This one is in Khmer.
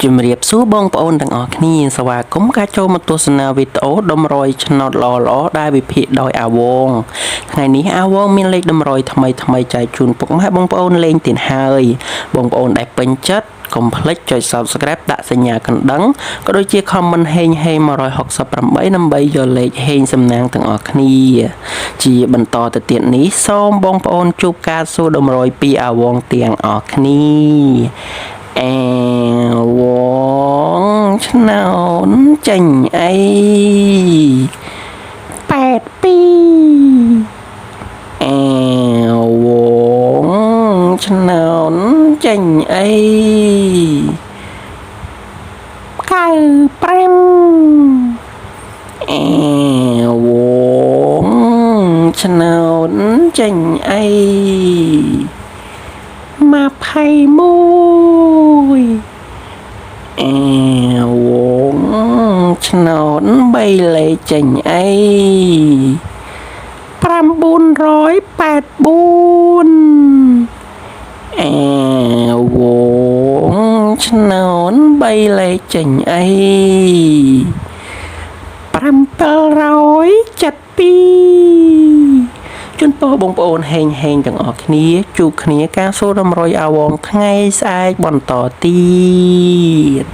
ជំរាបសួរបងប្អូនទាំងអស់គ្នាស្វាគមន៍ការចូលមកទស្សនាវីដេអូដុំរយឆ្នោតល្អៗដែលវិភាគដោយអាវងថ្ងៃនេះអាវងមានលេខដុំរយថ្មីចែកជូនពុកម៉ែបងប្អូនលេងទៀតហើយបងប្អូនដែលពេញចិត្តកុំភ្លេចចុច Subscribe ដាក់សញ្ញាកណ្ដឹងក៏ដូចជា Comment ហេង168ដើម្បីយកលេខហេងសំណាងទាំងអស់គ្នាជាបន្តទៅទៀតនេះសូមបងប្អូនជួបការសួរដុំរយពីអាវងទាំងអស់គ្នាអាវងឆ្នោតចេញអី82អាវងឆ្នោតចេញអី95អាវងឆ្នោតចេញអី21អាវងឆ្នោត3លេខចេញអី984អាវងឆ្នោត3លេខចេញអី772ជូនពរបងប្អូនហេងទាំងអស់គ្នាជួបគ្នាការសួររំរយអាវងថ្ងៃស្អែកបន្តទៀត